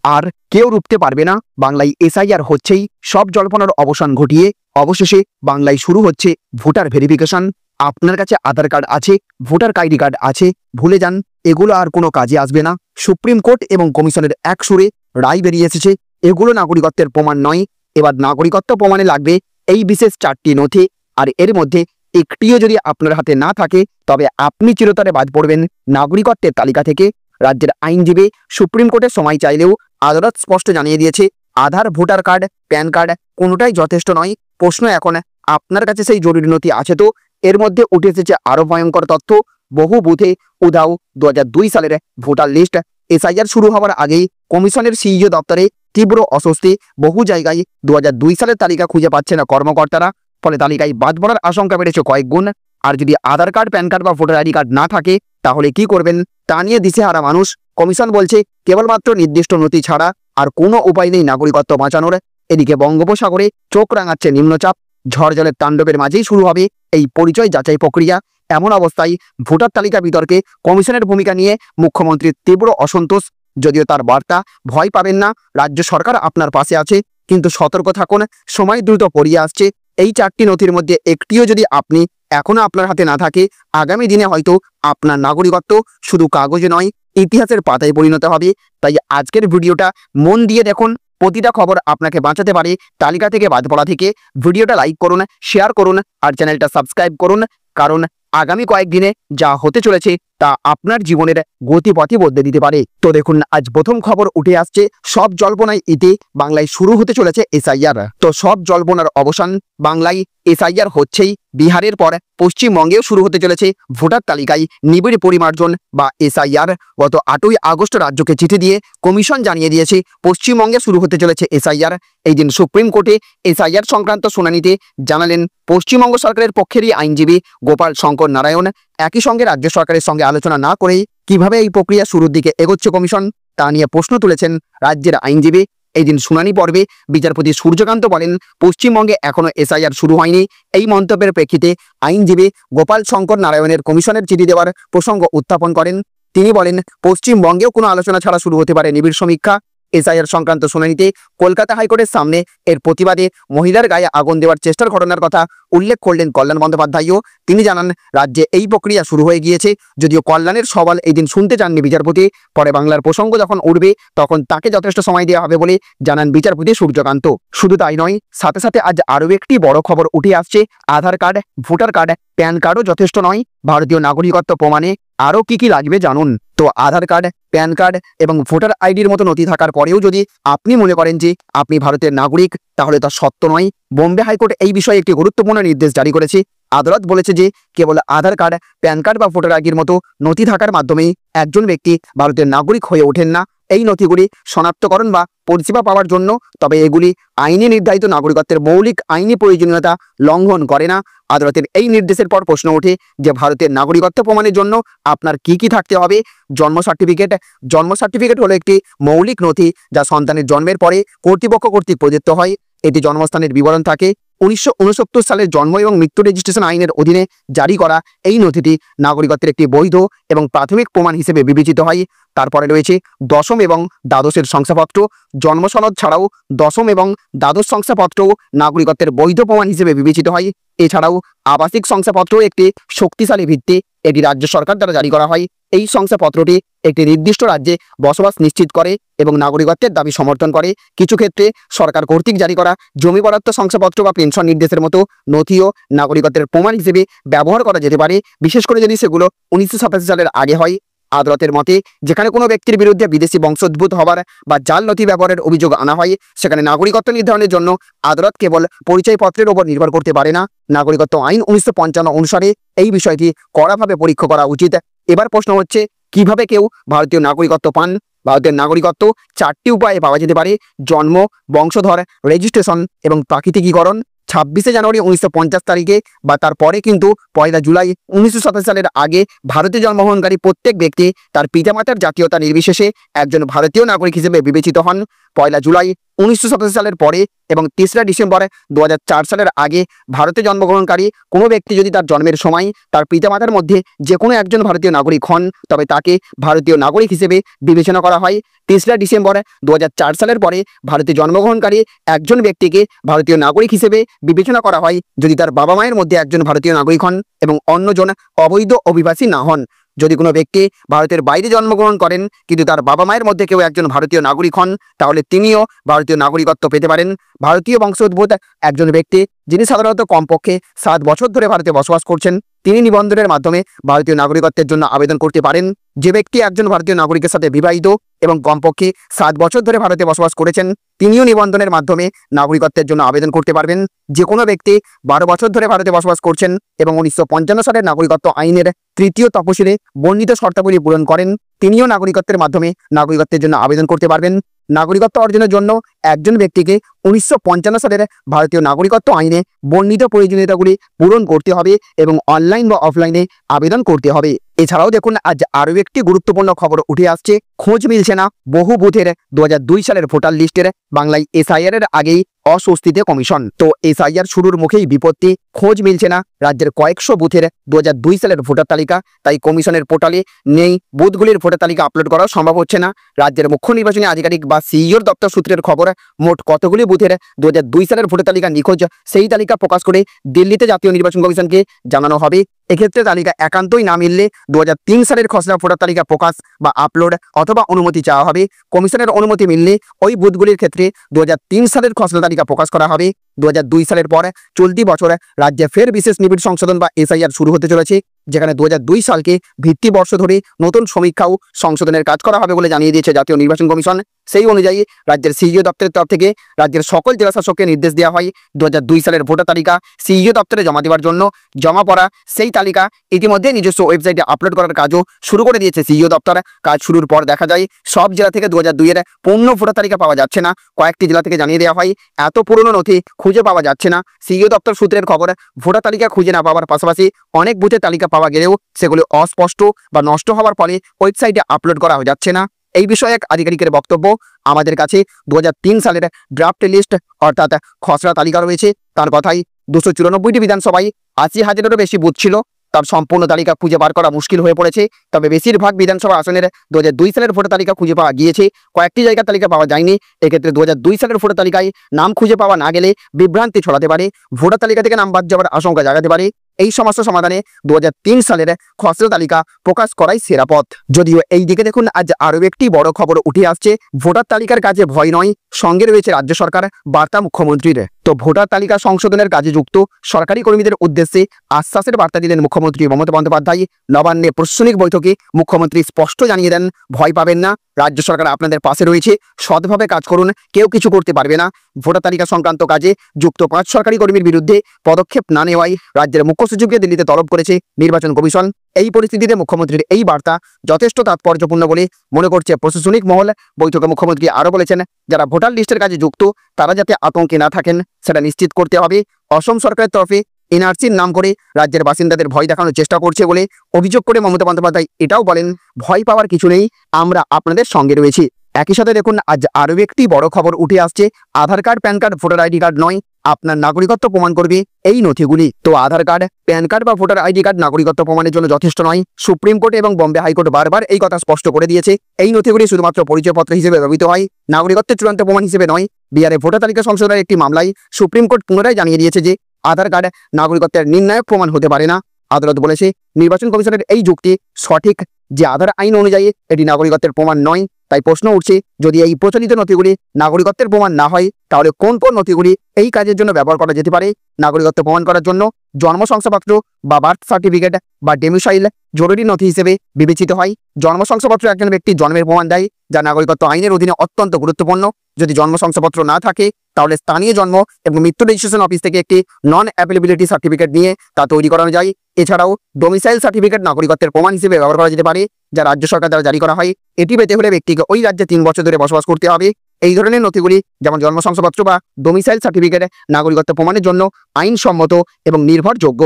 আর কেউ রুখতে পারবে না। বাংলায় এসআইআর হচ্ছেই, সব জল্পনার অবসান ঘটিয়ে অবশেষে বাংলায় শুরু হচ্ছে ভোটার ভেরিফিকেশন। আপনার কাছে আধার কার্ড আছে, ভোটার আইডি কার্ড আছে, ভুলে যান, এগুলো আর কোনো কাজে আসবে না। সুপ্রিম কোর্ট এবং কমিশনের এক সুরে রায় বেরিয়ে এসেছে, এগুলো নাগরিকত্বের প্রমাণ নয়। এবার নাগরিকত্ব প্রমাণে লাগবে এই বিশেষ 4টি নথি, আর এর মধ্যে একটিও যদি আপনার হাতে না থাকে তবে আপনি চিরতরে বাদ পড়বেন নাগরিকত্বের তালিকা থেকে। রাজ্যের আইনজীবী সুপ্রিম কোর্টের সময় চাইলেও আদালত স্পষ্ট জানিয়ে দিয়েছে, আধার, ভোটার কার্ড, প্যান কার্ড কোনোটাই যথেষ্ট নয়। প্রশ্ন এখন, আপনার কাছে সেই জরুরি নথি আছে তো? এর মধ্যে উঠে এসেছে আরো ভয়ঙ্কর তথ্য। বহু বুথে উধাও 2002 সালের ভোটার লিস্ট। এসআইআর শুরু হওয়ার আগেই কমিশনের সিইও দপ্তরে তীব্র অস্বস্তি। বহু জায়গায় 2002 সালের তালিকা খুঁজে পাচ্ছে না কর্মকর্তারা, ফলে তালিকায় বাদ পড়ার আশঙ্কা বেড়েছে কয়েক গুণ। আর যদি আধার কার্ড, প্যান কার্ড বা ভোটার আইডি কার্ড না থাকে তাহলে কি করবেন তা নিয়ে দিশেহারা মানুষ। কমিশন বলছে কেবলমাত্র নির্দিষ্ট নথি ছাড়া আর কোনো উপায় নেই নাগরিকত্ব বাঁচানোর। এদিকে বঙ্গোপসাগরে চোখ রাঙাচ্ছে নিম্নচাপ, ঝড় জলের তাণ্ডবের মাঝেই শুরু হবে এই পরিচয় যাচাই প্রক্রিয়া। এমন অবস্থায় ভোটার তালিকা বিতর্কে কমিশনের ভূমিকা নিয়ে মুখ্যমন্ত্রীর তীব্র অসন্তোষ। যদিও তার বার্তা, ভয় পাবেন না, রাজ্য সরকার আপনার পাশে আছে, কিন্তু সতর্ক থাকুন, সময় দ্রুত পড়িয়ে আসছে। এই 4টি নথির মধ্যে একটিও যদি আপনি এখনো আপনার হাতে না থাকে, আগামী দিনে হয়তো আপনার নাগরিকত্ব শুধু কাগজে নয়, ইতিহাসের পাতায় পরিণত হবে। তাই আজকের ভিডিওটা মন দিয়ে দেখুন, প্রতিটা খবর আপনাকে বাঁচাতে পারে তালিকা থেকে বাদ পড়া থেকে। ভিডিওটা লাইক করুন, শেয়ার করুন আর চ্যানেলটা সাবস্ক্রাইব করুন, কারণ আগামী কয়েকদিনে যা হতে চলেছে তা আপনার জীবনের গতিপথই বদলে দিতে পারে। তো দেখুন, আজ প্রথম খবর উঠে আসছে, সব জল্পনায় ইতি, বাংলায় শুরু হতে চলেছে এসআইআর। তো সব জল্পনার অবসান, বাংলায় এসআইআর হচ্ছেই। বিহারের পর পশ্চিমবঙ্গেও শুরু হতে চলেছে ভোটার তালিকায় নিবিড় পরিমার্জন বা এসআইআর। গত 8ই আগস্ট রাজ্যকে চিঠি দিয়ে কমিশন জানিয়ে দিয়েছে পশ্চিমবঙ্গে শুরু হতে চলেছে এসআইআর। এই দিন সুপ্রিম কোর্টে এসআইআর সংক্রান্ত শুনানিতে জানালেন পশ্চিমবঙ্গ সরকারের পক্ষেরই আইনজীবী গোপাল শঙ্কর নারায়ণ। একই সঙ্গে রাজ্য সরকারের সঙ্গে আলোচনা না করেই কিভাবে এই প্রক্রিয়া শুরুর দিকে এগোচ্ছে কমিশন তা নিয়ে প্রশ্ন তুলেছেন রাজ্যের আইনজীবী। এই দিন শুনানি পর্বে বিচারপতি সূর্যকান্ত বলেন, পশ্চিমবঙ্গে এখনো এসআইআর শুরু হয়নি। এই মন্তব্যের প্রেক্ষিতে আইনজীবী গোপাল শঙ্কর নারায়ণের কমিশনের চিঠি দেওয়ার প্রসঙ্গ উত্থাপন করেন। তিনি বলেন, পশ্চিমবঙ্গেও কোনো আলোচনা ছাড়া শুরু হতে পারে নিবিড় সমীক্ষা। এসআইআর সংক্রান্ত শুনানিতে কলকাতা হাইকোর্টের সামনে এর প্রতিবাদে মহিলার গায়ে আগুন দেওয়ার চেষ্টার ঘটনার কথা উল্লেখ করলেন কল্যাণ বন্দ্যোপাধ্যায়ও। তিনি জানান, রাজ্যে এই প্রক্রিয়া শুরু হয়ে গিয়েছে। যদিও কল্যাণের সওয়াল এই দিন শুনতে চাননি বিচারপতি, পরে বাংলার প্রসঙ্গ যখন উঠবে তখন তাকে যথেষ্ট সময় দেওয়া হবে বলে জানান বিচারপতি সূর্যকান্ত। শুধু তাই নয়, সাথে সাথে আজ আরও একটি বড় খবর উঠে আসছে, Aadhaar card, voter card, pan কার্ডও যথেষ্ট নয়। ভারতীয় নাগরিকত্ব প্রমাণে আরও কি লাগবে জানুন। তো আধার কার্ড, প্যান কার্ড এবং ভোটার আইডির মতো নথি থাকার পরেও যদি আপনি মনে করেন যে আপনি ভারতের নাগরিক, তাহলে তা সত্য নয়। বোম্বে হাইকোর্ট এই বিষয়ে একটি গুরুত্বপূর্ণ নির্দেশ জারি করেছে। আদালত বলেছে যে কেবল আধার কার্ড, প্যান কার্ড বা ভোটার আইডির মতো নথি থাকার মাধ্যমেই একজন ব্যক্তি ভারতের নাগরিক হয়ে ওঠেন না। এই নথিগুলি শনাক্তকরণ বা পরিষেবা পাওয়ার জন্য, তবে এগুলি আইনে নির্ধারিত নাগরিকত্বের মৌলিক আইনি প্রয়োজনীয়তা লঙ্ঘন করে না। আদালতের এই নির্দেশের পর প্রশ্ন ওঠে যে ভারতের নাগরিকত্ব প্রমাণের জন্য আপনার কি থাকতে হবে। জন্ম সার্টিফিকেট। জন্ম সার্টিফিকেট হলো একটি মৌলিক নথি যা সন্তানের জন্মের পরে কর্তৃপক্ষ কর্তৃক প্রদত্ত হয়। এটি জন্মস্থানের বিবরণ থাকে। 1969 সালের জন্ম এবং মৃত্যু রেজিস্ট্রেশন আইনের অধীনে জারি করা এই নথিটি নাগরিকত্বের একটি বৈধ এবং প্রাথমিক প্রমাণ হিসেবে বিবেচিত হয়। তারপরে রয়েছে দশম এবং দ্বাদশের শংসাপত্র। জন্ম সনদ ছাড়াও দশম এবং দ্বাদশ শংসাপত্রও নাগরিকত্বের বৈধ প্রমাণ হিসেবে বিবেচিত হয়। এছাড়াও আবাসিক শংসাপত্র একটি শক্তিশালী ভিত্তি, এটি রাজ্য সরকার দ্বারা জারি করা হয়। এই শংসাপত্রটি একটি নির্দিষ্ট রাজ্যে বসবাস নিশ্চিত করে এবং নাগরিকত্বের দাবি সমর্থন করে। কিছু ক্ষেত্রে সরকার কর্তৃক জারি করা জমি বরাদ্দ শংসাপত্র বা পেনশন নির্দেশের মতো নথিও নাগরিকত্বের প্রমাণ হিসেবে ব্যবহার করা যেতে পারে, বিশেষ করে যদি সেগুলো 1987 সালের আগে হয়। আদালতের মতে, যেখানে কোনো ব্যক্তির বিরুদ্ধে বিদেশি বংশোদ্ভূত হবার বা জাল নথি ব্যবহারের অভিযোগ আনা হয়, সেখানে নাগরিকত্ব নির্ধারণের জন্য আদালত কেবল পরিচয়পত্রের ওপর নির্ভর করতে পারে না। নাগরিকত্ব আইন 1955 অনুসারে এই বিষয়টি কড়াভাবে পরীক্ষা করা উচিত। এবার প্রশ্ন হচ্ছে, কিভাবে কেউ ভারতীয় নাগরিকত্ব পান? ভারতের নাগরিকত্ব 4টি উপায়ে পাওয়া যেতে পারে: জন্ম, বংশধর, রেজিস্ট্রেশন এবং প্রাকৃতিকীকরণ। 26শে জানুয়ারি 1950 তারিখে বা তার পরে কিন্তু 1 জুলাই 1927 সালের আগে ভারতে জন্মগ্রহণকারী প্রত্যেক ব্যক্তি তার পিতামাতার জাতীয়তা নির্বিশেষে একজন ভারতীয় নাগরিক হিসেবে বিবেচিত হন। 1 জুলাই 1987 সালের পরে এবং 3রা ডিসেম্বর 2004 সালের আগে ভারতে জন্মগ্রহণকারী কোনো ব্যক্তি যদি তার জন্মের সময় তার পিতামাতার মধ্যে যে কোনো একজন ভারতীয় নাগরিক হন, তবে তাকে ভারতীয় নাগরিক হিসেবে বিবেচনা করা হয়। 3রা ডিসেম্বর 2004 সালের পরে ভারতে জন্মগ্রহণকারী একজন ব্যক্তিকে ভারতীয় নাগরিক হিসেবে বিবেচনা করা হয় যদি তার বাবা মায়ের মধ্যে একজন ভারতীয় নাগরিক হন এবং অন্যজন অবৈধ অভিবাসী না হন। যদি কোনো ব্যক্তি ভারতের বাইরে জন্মগ্রহণ করেন কিন্তু তার বাবা মায়ের মধ্যে কেউ একজন ভারতীয় নাগরিক হন, তাহলে তিনিও ভারতীয় নাগরিকত্ব পেতে পারেন। ভারতীয় বংশোদ্ভূত একজন ব্যক্তি যিনি সাধারণত কমপক্ষে 7 বছর ধরে ভারতে বসবাস করছেন, তিনি নিবন্ধনের মাধ্যমে ভারতীয় নাগরিকত্বের জন্য আবেদন করতে পারেন। যে ব্যক্তি একজন ভারতীয় নাগরিকের সাথে বিবাহিত এবং কমপক্ষে 7 বছর ধরে ভারতে বসবাস করেছেন, তিনিও নিবন্ধনের মাধ্যমে নাগরিকত্বের জন্য আবেদন করতে পারবেন। যে কোনো ব্যক্তি 12 বছর ধরে ভারতে বসবাস করছেন এবং 1955 সালের নাগরিকত্ব আইনের 3য় তফসিলে বর্ণিত শর্তাবলী পূরণ করেন, তিনিও নাগরিকত্বের মাধ্যমে নাগরিকত্বের জন্য আবেদন করতে পারবেন। নাগরিকত্ব অর্জনের জন্য একজন ব্যক্তিকে 1955 সালের ভারতীয় নাগরিকত্ব আইনে বর্ণিত প্রয়োজনীয়তাগুলি পূরণ করতে হবে এবং অনলাইন বা অফলাইনে আবেদন করতে হবে। এছাড়াও দেখুন, আজ আরও একটি গুরুত্বপূর্ণ খবর উঠে আসছে। খোঁজ মিলছে না বহু বুথের 2002 সালের ভোটার লিস্টের বাংলায় এসআইআর এর আগেই অস্বস্তিতে কমিশন। তো এসআইআর শুরুর মুখেই বিপত্তি, খোঁজ মিলছে না রাজ্যের কয়েকশো বুথের 2002 সালের ভোটার তালিকা, তাই কমিশনের পোর্টালে নেই বুথগুলির ভোটার তালিকা আপলোড করা সম্ভব হচ্ছে না। রাজ্যের মুখ্য নির্বাচনী আধিকারিক বা সিইওর দপ্তর সূত্রের খবর, মোট কতগুলি বুথের 2002 সালের ভোটার তালিকা নিখোঁজ সেই তালিকা প্রকাশ করে দিল্লিতে জাতীয় নির্বাচন কমিশনকে জানানো হবে। এক্ষেত্রে তালিকা একান্তই না মিললে 2003 সালের খসড়া ভোটার তালিকা প্রকাশ বা আপলোড অথবা অনুমতি চাওয়া হবে। কমিশনের অনুমতি মিললে ওই বুথগুলির ক্ষেত্রে 2003 সালের খসড়া তালিকা প্রকাশ করা হবে। 2002 সালের পর চলতি বছর রাজ্যে ফের বিশেষ নিবিড় সংশোধন বা এসআইআর শুরু হতে চলেছে, যেখানে 2002 সালকে ভিত্তি বর্ষ ধরে নতুন সমীক্ষা ও সংশোধনের কাজ করা হবে বলে জানিয়ে দিয়েছে জাতীয় নির্বাচন কমিশন। সেই অনুযায়ী রাজ্যের সিইও দপ্তরের তরফ থেকে রাজ্যের সকল জেলাশাসককে নির্দেশ দেওয়া হয় 2002 সালের ভোটার তালিকা সিইও দপ্তরে জমা দেওয়ার জন্য। জমা পড়া সেই তালিকা ইতিমধ্যে নিজস্ব ওয়েবসাইটে আপলোড করার কাজও শুরু করে দিয়েছে সিইও দপ্তর। কাজ শুরুর পর দেখা যায় সব জেলা থেকে 2002 এর পূর্ণ ভোটার তালিকা পাওয়া যাচ্ছে না। কয়েকটি জেলা থেকে জানিয়ে দেওয়া হয় এত পুরনো নথি খুঁজে পাওয়া যাচ্ছে না। সিইও দপ্তর সূত্রের খবর, ভোটার তালিকা খুঁজে না পাওয়ার পাশাপাশি অনেক বুথের তালিকা পাওয়া গেলেও সেগুলি অস্পষ্ট বা নষ্ট হওয়ার ফলে ওয়েবসাইটে আপলোড করা যাচ্ছে না। এই বিষয়ে এক আধিকারিকের বক্তব্য, আমাদের কাছে 2003 সালের ড্রাফট লিস্ট অর্থাৎ খসড়া তালিকা রয়েছে। তার কথাই 294টি বিধানসভায় 80,000-এরও বেশি বুথ ছিল, তার সম্পূর্ণ তালিকা খুঁজে বার করা মুশকিল হয়ে পড়েছে। তবে বেশিরভাগ বিধানসভা আসনের 2002 সালের ভোটার তালিকা খুঁজে পাওয়া গিয়েছে, কয়েকটি জায়গার তালিকা পাওয়া যায়নি। এক্ষেত্রে 2002 সালের ভোটার তালিকায় নাম খুঁজে পাওয়া না গেলে বিভ্রান্তি ছড়াতে পারে, ভোটার তালিকা থেকে নাম বাদ যাওয়ার আশঙ্কা জাগাতে পারে। এই সমস্যা সমাধানে 2003 সালের খসড়া তালিকা প্রকাশ করাই সেরা পথ। যদিও এই দিকে দেখুন, আজ আরও একটি বড় খবর উঠে আসছে। ভোটার তালিকার কাজে ভয় নয়, সঙ্গে রয়েছে রাজ্য সরকার, বার্তা মুখ্যমন্ত্রীর। তো ভোটার তালিকা সংশোধনের কাজে যুক্ত সরকারি কর্মীদের উদ্দেশ্যে আশ্বাসের বার্তা দিলেন মুখ্যমন্ত্রী মমতা বন্দ্যোপাধ্যায়। নবান্নে প্রশাসনিক বৈঠকে মুখ্যমন্ত্রী স্পষ্ট জানিয়ে দেন, ভয় পাবেন না, রাজ্য সরকার আপনাদের পাশে রয়েছে, সৎভাবে কাজ করুন, কেউ কিছু করতে পারবে না। ভোটার তালিকা সংক্রান্ত কাজে যুক্ত 5 সরকারি কর্মীর বিরুদ্ধে পদক্ষেপ না নেওয়ায় রাজ্যের মুখ্য সচিবকে দিল্লিতে তলব করেছে নির্বাচন কমিশন। এই পরিস্থিতিতে মুখ্যমন্ত্রীর এই বার্তা যথেষ্ট তাৎপর্যপূর্ণ বলে মনে করছে প্রশাসনিক মহল। বৈঠকে মুখ্যমন্ত্রী আরও বলেছেন, যারা ভোটার লিস্টের কাজে যুক্ত তারা যাতে আতঙ্কে না থাকেন সেটা নিশ্চিত করতে হবে। অসম সরকারের তরফে এনআরসির নাম করে রাজ্যের বাসিন্দাদের ভয় দেখানোর চেষ্টা করছে বলে অভিযোগ করে মমতা বন্দ্যোপাধ্যায় এটাও বলেন, ভয় পাওয়ার কিছু নেই, আমরা আপনাদের সঙ্গে রয়েছি। একই সাথে দেখুন, আজ আরও একটি বড় খবর উঠে আসছে। Aadhaar card, PAN card, voter ID card নয়, আপনার নাগরিকত্ব প্রমাণ করবে এই নথিগুলি। তো আধার কার্ড, প্যান কার্ড বা ভোটার আইডি কার্ড নাগরিকত্ব প্রমাণের জন্য যথেষ্ট নয়। সুপ্রিম কোর্ট এবং বম্বে হাইকোর্ট বারবার এই কথা স্পষ্ট করে দিয়েছে। এই নথিগুলি শুধুমাত্র পরিচয়পত্র হিসেবে ব্যবহৃত হয়, নাগরিকত্বের চূড়ান্ত প্রমাণ হিসেবে নয়। বিহারে ভোটার তালিকা সংশোধনের একটি মামলায় সুপ্রিম কোর্ট পুনরায় জানিয়ে দিয়েছে যে আধার কার্ড নাগরিকত্বের নির্ণায়ক প্রমাণ হতে পারে না। আদালত বলেছে, নির্বাচন কমিশনের এই যুক্তি সঠিক যে আধার আইন অনুযায়ী এটি নাগরিকত্বের প্রমাণ নয়। তাই প্রশ্ন উঠছে, যদি এই প্রচলিত নথিগুলি নাগরিকত্বের প্রমাণ না হয়, তাহলে কোন কোন নথিগুলি এই কাজের জন্য ব্যবহার করা যেতে পারে? নাগরিকত্ব প্রমাণ করার জন্য জন্ম শংসাপত্র বা বার্থ সার্টিফিকেট বা ডোমিসাইল জরুরি নথি হিসেবে বিবেচিত হয়। জন্ম শংসাপত্র একজন ব্যক্তির জন্মের প্রমাণ দেয়, যা নাগরিকত্ব আইনের অধীনে অত্যন্ত গুরুত্বপূর্ণ। যদি জন্ম শংসাপত্র না থাকে, তাহলে স্থানীয় জন্ম এবং মৃত্যু রেজিস্ট্রেশন অফিস থেকে একটি নন অ্যাভেলেবিলিটি সার্টিফিকেট নিয়ে তা তৈরি করানো যায়। এছাড়াও ডোমিসাইল সার্টিফিকেট নাগরিকত্বের প্রমাণ হিসেবে ব্যবহার করা যেতে পারে, যা রাজ্য সরকার দ্বারা জারি করা হয়। এটি পেতে হলে ব্যক্তিকে ওই রাজ্যে 3 বছর ধরে বসবাস করতে হবে। এই ধরনের নথিগুলি যেমন জন্ম শংসাপত্র বা ডোমিসাইল সার্টিফিকেট নাগরিকত্ব প্রমাণের জন্য আইনসম্মত এবং নির্ভরযোগ্য।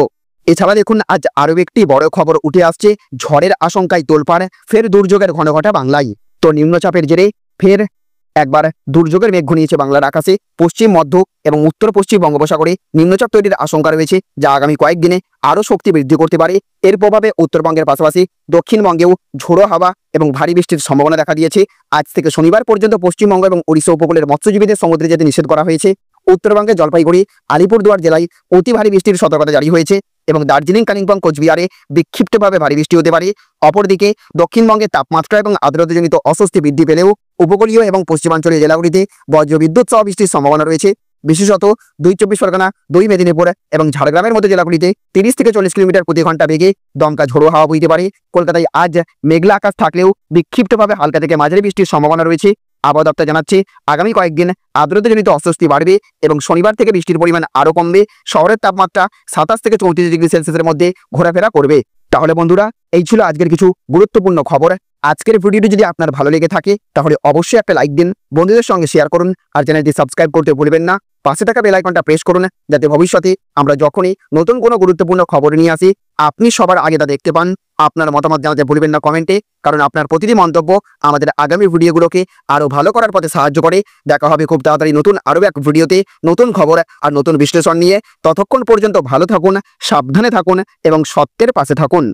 এছাড়া দেখুন, আজ আরও একটি বড় খবর উঠে আসছে। ঝড়ের আশঙ্কায় তোলপাড়, ফের দুর্যোগের ঘনঘটা বাংলায়। তো নিম্নচাপের জেরে ফের একবার দুর্যোগের মেঘ ঘনিয়েছে বাংলার আকাশে। পশ্চিম, মধ্য এবং উত্তর পশ্চিম বঙ্গোপসাগরে নিম্নচাপ তৈরির আশঙ্কা রয়েছে, যা আগামী কয়েকদিনে আরও শক্তি বৃদ্ধি করতে পারে। এর প্রভাবে উত্তরবঙ্গের পাশাপাশি দক্ষিণবঙ্গেও ঝোড়ো হাওয়া এবং ভারী বৃষ্টির সম্ভাবনা দেখা দিয়েছে। আজ থেকে শনিবার পর্যন্ত পশ্চিমবঙ্গ এবং ওড়িশা উপকূলের মৎস্যজীবীদের সমুদ্রে যেতে নিষেধ করা হয়েছে। উত্তরবঙ্গে জলপাইগুড়ি, আলিপুরদুয়ার জেলায় অতি ভারী বৃষ্টির সতর্কতা জারি হয়েছে এবং দার্জিলিং, কালিম্পং, কোচবিহারে বিক্ষিপ্তভাবে ভারী বৃষ্টি হতে পারে। অপরদিকে দক্ষিণবঙ্গে তাপমাত্রা এবং আর্দ্রতাজনিত অস্বস্তি বৃদ্ধি পেলেও উপকূলীয় এবং পশ্চিমাঞ্চলীয় জেলাগুলিতে বজ্রবিদ্যুৎ সহ বৃষ্টির সম্ভাবনা রয়েছে। বিশেষত 2 চব্বিশ পরগনা, 2 মেদিনীপুর এবং ঝাড়গ্রামের মতো জেলাগুলিতে 30 থেকে 40 কিলোমিটার প্রতি ঘন্টা বেগে দমকা ঝোড়ো হাওয়া বইতে পারে। কলকাতায় আজ মেঘলা আকাশ থাকলেও বিক্ষিপ্তভাবে হালকা থেকে মাঝারি বৃষ্টির সম্ভাবনা রয়েছে। আবহাওয়া দপ্তর জানাচ্ছে, আগামী কয়েকদিন আর্দ্রতাজনিত অস্বস্তি বাড়বে এবং শনিবার থেকে বৃষ্টির পরিমাণ আরও কমবে। শহরের তাপমাত্রা 27 থেকে 34 ডিগ্রি সেলসিয়াসের মধ্যে ঘোরাফেরা করবে। তাহলে বন্ধুরা, এই ছিল আজকের কিছু গুরুত্বপূর্ণ খবর। আজকের ভিডিওটি যদি আপনার ভালো লেগে থাকে তাহলে অবশ্যই একটা লাইক দিন, বন্ধুদের সঙ্গে শেয়ার করুন আর চ্যানেলটি সাবস্ক্রাইব করতে ভুলবেন না। পাশে থাকা বেল আইকনটা প্রেস করুন, যাতে ভবিষ্যতে আমরা যখনই নতুন কোনো গুরুত্বপূর্ণ খবর নিয়ে আসি আপনি সবার আগে তা দেখতে পান। আপনার মতামত জানাতে ভুলবেন না কমেন্টে, কারণ আপনার প্রতিটি মন্তব্য আমাদের আগামী ভিডিওগুলোকে আরও ভালো করার পথে সাহায্য করে। দেখা হবে খুব তাড়াতাড়ি নতুন আরও এক ভিডিওতে, নতুন খবর আর নতুন বিশ্লেষণ নিয়ে। ততক্ষণ পর্যন্ত ভালো থাকুন, সাবধানে থাকুন এবং সত্যের পাশে থাকুন।